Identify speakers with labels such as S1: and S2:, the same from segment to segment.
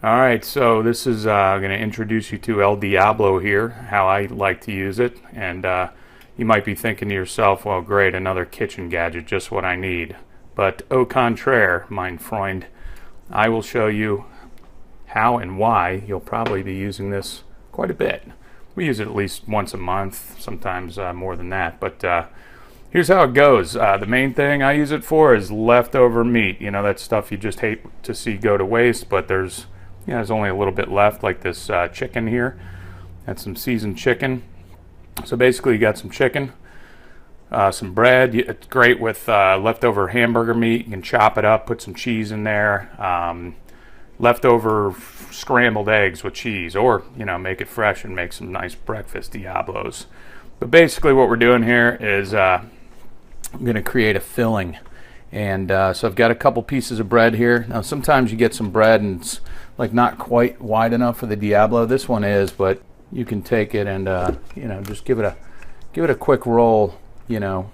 S1: Alright, so this is going to introduce you to El Diablo here, how I like to use it. And you might be thinking to yourself, well, great, another kitchen gadget, just what I need. But au contraire, mein Freund, I will show you how and why you'll probably be using this quite a bit. We use it at least once a month, sometimes more than that. But here's how it goes. The main thing I use it for is leftover meat. You know, that stuff you just hate to see go to waste, but there's only a little bit left, like this chicken here. That's some seasoned chicken. So basically you got some chicken, some bread. It's great with leftover hamburger meat. You can chop it up, put some cheese in there. Leftover scrambled eggs with cheese, or make it fresh and make some nice breakfast Diablos. But basically what we're doing here is I'm going to create a filling. And so I've got a couple pieces of bread here. Now sometimes you get some bread and it's like not quite wide enough for the Diablo. This one is, but you can take it and just give it a quick roll, to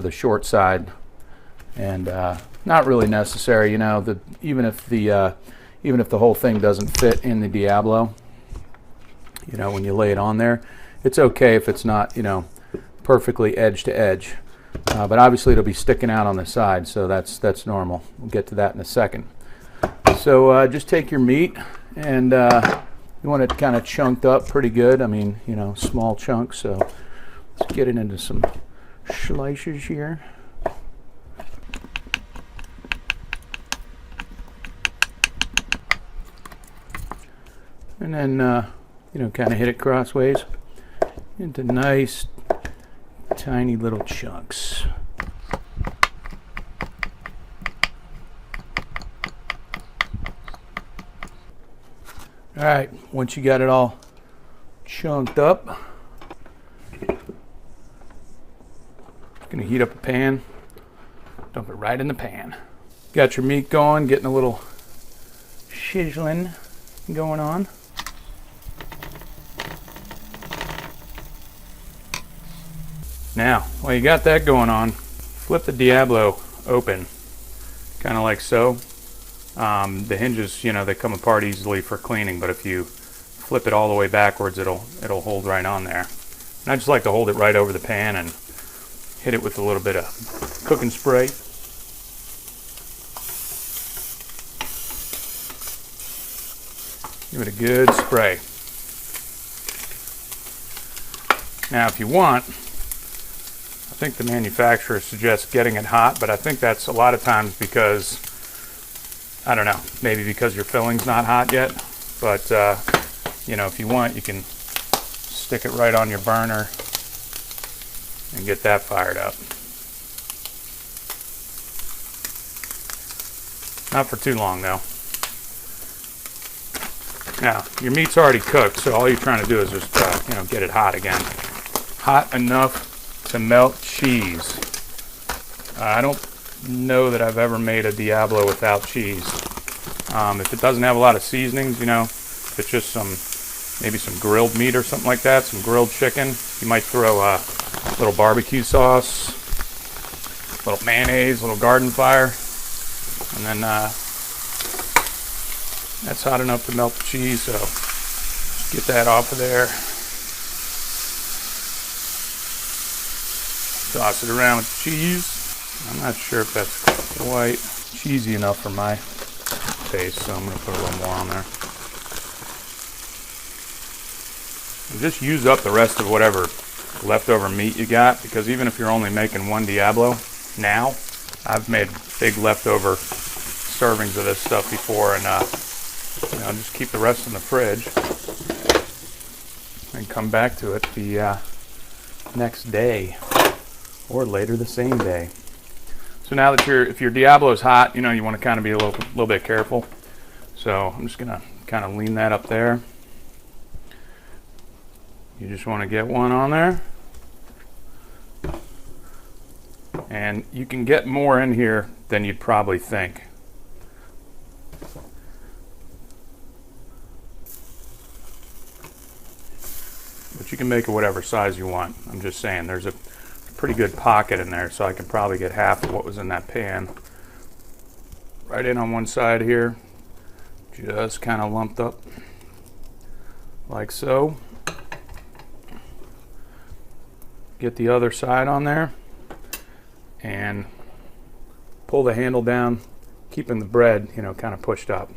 S1: the short side, and not really necessary, even if the whole thing doesn't fit in the Diablo, when you lay it on there, it's okay if it's not perfectly edge to edge. But obviously it'll be sticking out on the side, so that's normal. We'll get to that in a second. So just take your meat, and you want it kind of chunked up pretty good. I mean, small chunks. So let's get it into some slices here. And then, kind of hit it crossways into nice, tiny little chunks. All right, once you got it all chunked up, gonna heat up a pan, dump it right in the pan. Got your meat going, getting a little sizzling going on. Now, while you got that going on, flip the Diablo open, kind of like so. The hinges, they come apart easily for cleaning, but if you flip it all the way backwards, it'll hold right on there. And I just like to hold it right over the pan and hit it with a little bit of cooking spray. Give it a good spray. Now, if you want, I think the manufacturer suggests getting it hot, but I think that's a lot of times because, I don't know, maybe because your filling's not hot yet. But, if you want, you can stick it right on your burner and get that fired up. Not for too long, though. Now, your meat's already cooked, so all you're trying to do is just, get it hot again. Hot enough to melt cheese. I don't know that I've ever made a Diablo without cheese. If it doesn't have a lot of seasonings, if it's just maybe some grilled meat or something like that, some grilled chicken, you might throw a little barbecue sauce, a little mayonnaise, a little garden fire, and then that's hot enough to melt the cheese, so just get that off of there. Toss it around with the cheese. I'm not sure if that's quite cheesy enough for my taste, so I'm going to put a little more on there. And just use up the rest of whatever leftover meat you got, because even if you're only making one Diablo now, I've made big leftover servings of this stuff before, and just keep the rest in the fridge and come back to it the next day or later the same day. So now that if your Diablo is hot, you want to kind of be a little bit careful. So I'm just gonna kind of lean that up there. You just want to get one on there, and you can get more in here than you'd probably think. But you can make it whatever size you want. I'm just saying, there's a pretty good pocket in there, so I can probably get half of what was in that pan right in on one side here. Just kind of lumped up like so. Get the other side on there and pull the handle down, keeping the bread, kind of pushed up.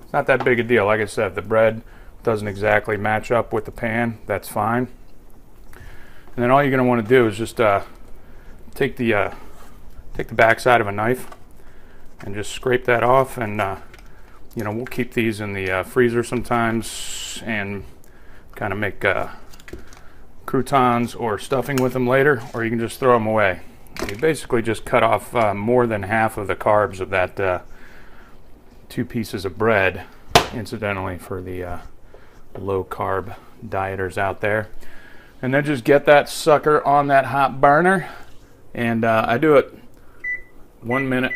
S1: It's not that big a deal. Like I said, the bread doesn't exactly match up with the pan. That's fine. And then all you're going to want to do is just take the back side of a knife and just scrape that off. And we'll keep these in the freezer sometimes and kind of make croutons or stuffing with them later, or you can just throw them away. You basically just cut off more than half of the carbs of that 2 pieces of bread, incidentally, for the low carb dieters out there. And then just get that sucker on that hot burner, and I do it 1 minute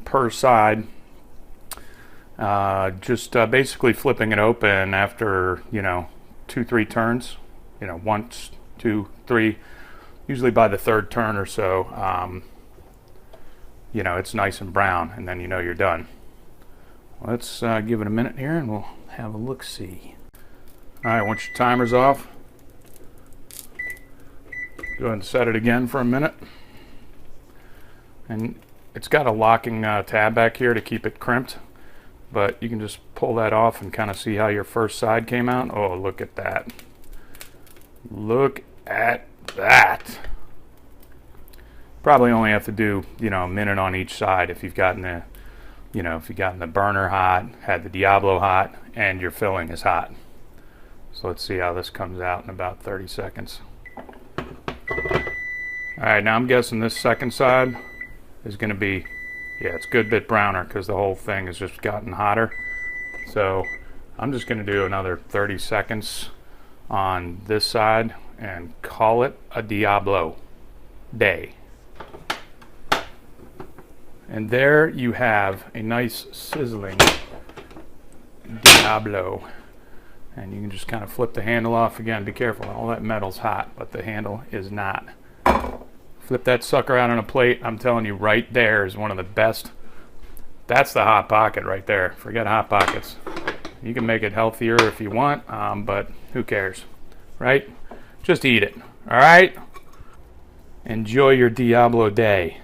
S1: per side, just basically flipping it open after 2-3 turns, once, 2, 3, usually by the 3rd turn or so, it's nice and brown, and then you're done. Let's give it a minute here and we'll have a look-see. Alright, once your timer's off, go ahead and set it again for a minute. And it's got a locking tab back here to keep it crimped, but you can just pull that off and kind of see how your first side came out. Oh, look at that. Look at that. Probably only have to do, a minute on each side if you've gotten the, if you've gotten the burner hot, had the Diablo hot, and your filling is hot. So let's see how this comes out in about 30 seconds. Alright, now I'm guessing this second side is going to be, it's a good bit browner because the whole thing has just gotten hotter. So I'm just going to do another 30 seconds on this side and call it a Diablo day. And there you have a nice sizzling Diablo. And you can just kind of flip the handle off again. Be careful, all that metal's hot, but the handle is not. Flip that sucker out on a plate. I'm telling you, right there is one of the best. That's the Hot Pocket right there. Forget Hot Pockets. You can make it healthier if you want, but who cares, right? Just eat it, all right? Enjoy your Diablo day.